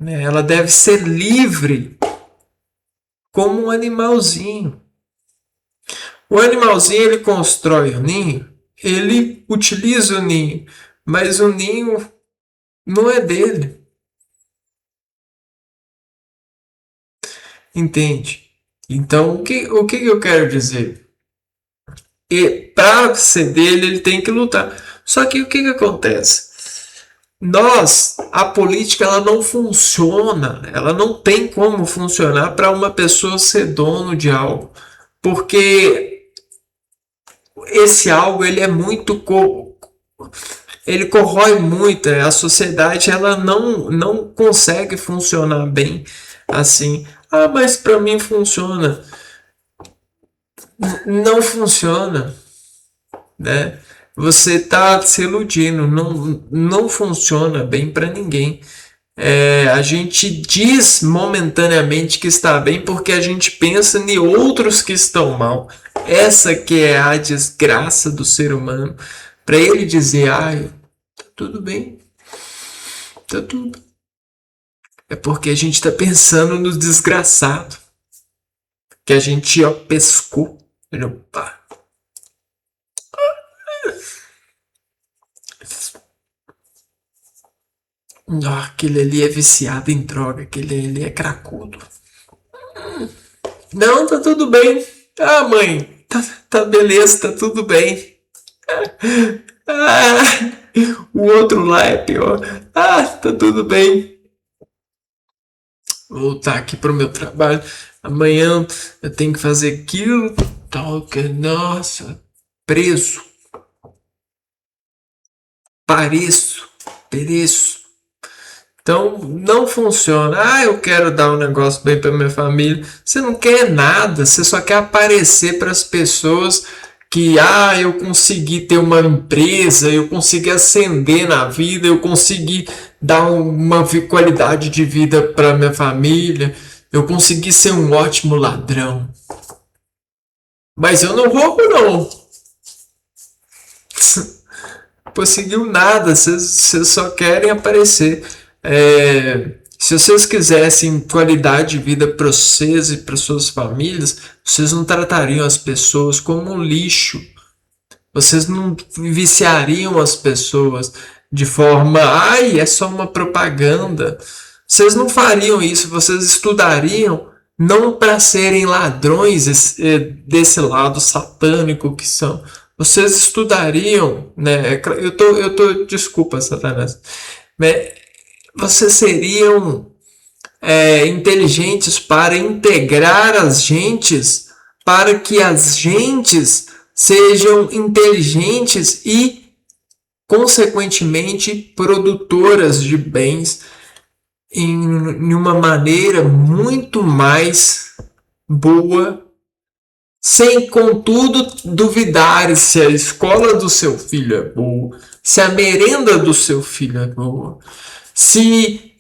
né? Ela deve ser livre como um animalzinho. O animalzinho ele constrói o ninho, ele utiliza o ninho, mas o ninho não é dele, entende? Então o que eu quero dizer? E para ser dele ele tem que lutar. Só que o que acontece? A política ela não funciona, ela não tem como funcionar para uma pessoa ser dono de algo, porque esse algo ele é muito ele corrói muito, a sociedade ela não consegue funcionar bem assim. Ah, mas para mim funciona. Não funciona, né? Você está se iludindo, não funciona bem para ninguém. A gente diz momentaneamente que está bem porque a gente pensa em outros que estão mal. Essa que é a desgraça do ser humano. Para ele dizer, tá tudo bem, tá tudo. É porque a gente está pensando no desgraçado que a gente pescou. Opa. Aquele ali é viciado em droga, aquele ali é cracudo. Não, tá tudo bem. Ah, mãe, tá beleza, tá tudo bem. Ah, o outro lá é pior. Ah, tá tudo bem. Vou voltar aqui pro meu trabalho. Amanhã eu tenho que fazer aquilo. Tal que, nossa, preso. Pereço. Então não funciona. Eu quero dar um negócio bem para minha família. Você não quer nada, você só quer aparecer para as pessoas que eu consegui ter uma empresa, eu consegui ascender na vida, eu consegui dar uma qualidade de vida para minha família, eu consegui ser um ótimo ladrão. Mas eu não roubo não. Conseguiu nada, vocês só querem aparecer. Se vocês quisessem qualidade de vida para vocês e para suas famílias, vocês não tratariam as pessoas como um lixo. Vocês não viciariam as pessoas de forma, ai, é só uma propaganda. Vocês não fariam isso, vocês estudariam não para serem ladrões desse lado satânico que são. Vocês estudariam, né? Desculpa, Satanás. Né? Vocês seriam inteligentes para integrar as gentes, para que as gentes sejam inteligentes e, consequentemente, produtoras de bens em uma maneira muito mais boa, sem, contudo, duvidar se a escola do seu filho é boa, se a merenda do seu filho é boa, se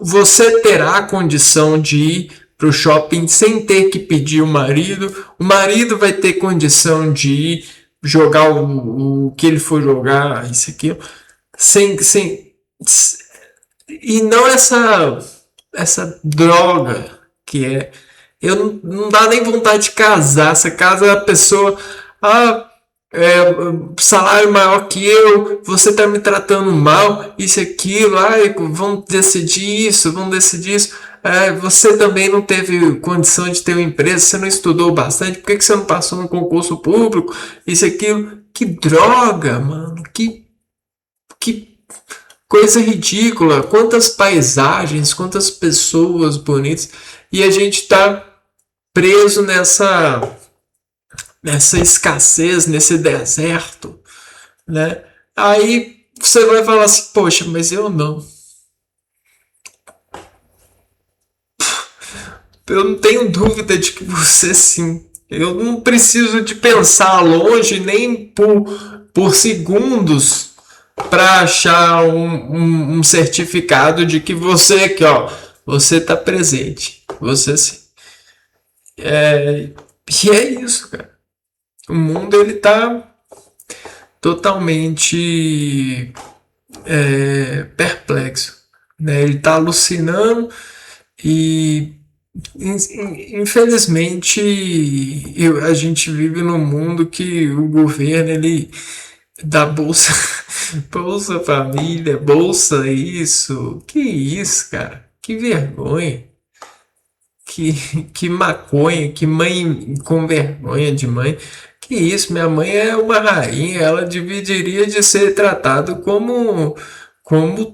você terá a condição de ir para o shopping sem ter que pedir o marido vai ter condição de ir jogar o que ele for jogar, isso aqui, sem, e não essa droga que é. Eu não dá nem vontade de casar. Você casa a pessoa, salário maior que eu, você tá me tratando mal, isso e aquilo, vamos decidir isso, você também não teve condição de ter uma empresa, você não estudou bastante, por que você não passou no concurso público, isso e aquilo. Que droga, mano, que coisa ridícula, quantas paisagens, quantas pessoas bonitas, e a gente tá preso nessa escassez, nesse deserto, né? Aí você vai falar assim, poxa, mas eu não. Eu não tenho dúvida de que você sim. Eu não preciso de pensar longe nem por segundos para achar um certificado de que você aqui, ó, você tá presente. Você sim. E é isso, cara. O mundo ele tá totalmente perplexo, né? Ele tá alucinando e infelizmente a gente vive num mundo que o governo ele dá bolsa bolsa família, bolsa isso, que isso, cara, que vergonha. Que maconha, que mãe com vergonha de mãe. Que isso, minha mãe é uma rainha, ela deveria de ser tratado como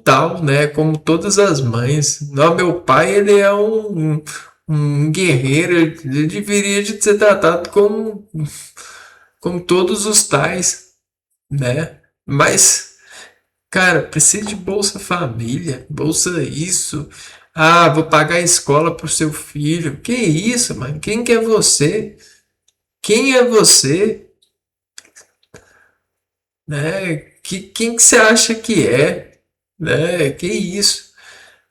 tal, né? Como todas as mães. Não, meu pai, ele é um guerreiro, ele deveria de ser tratado como todos os tais, né? Mas cara, precisa de Bolsa Família, Bolsa isso. Vou pagar a escola pro seu filho. Que isso, mano? Quem que é você? Quem é você? Né? Quem que você acha que é? Né? Que isso?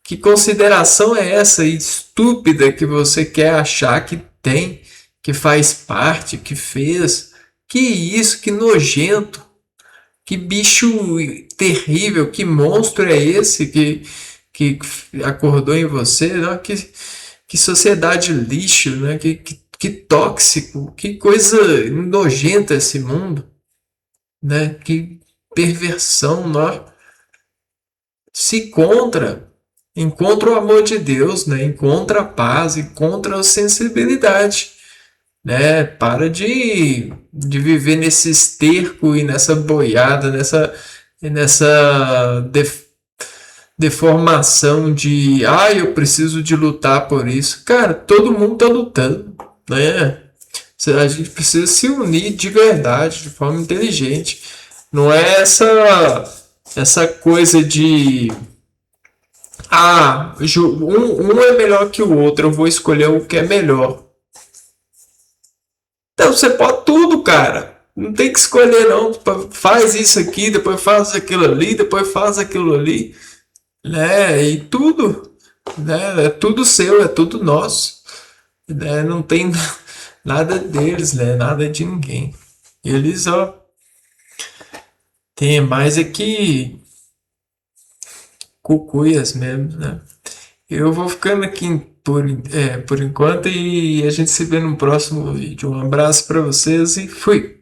Que consideração é essa estúpida que você quer achar que tem, que faz parte, que fez? Que isso? Que nojento? Que bicho terrível, que monstro é esse que acordou em você? Não, que sociedade lixo, né? Que tóxico, que coisa nojenta esse mundo, né? Que perversão, não? Se encontra o amor de Deus, né? Encontra a paz, encontra a sensibilidade, né? Para de viver nesse esterco e nessa boiada, nessa deformação de eu preciso de lutar por isso. Cara, todo mundo tá lutando, né? A gente precisa se unir de verdade, de forma inteligente. Não é essa coisa de um é melhor que o outro, eu vou escolher o que é melhor. Então você pode tudo, cara. Não tem que escolher, não. Faz isso aqui, depois faz aquilo ali, depois faz aquilo ali. Né? E tudo. Né? É tudo seu, é tudo nosso. Né? Não tem nada deles, né? Nada de ninguém. Eles, ó. Tem mais é que cucuias mesmo, né? Eu vou ficando aqui por enquanto e a gente se vê no próximo vídeo. Um abraço para vocês e fui!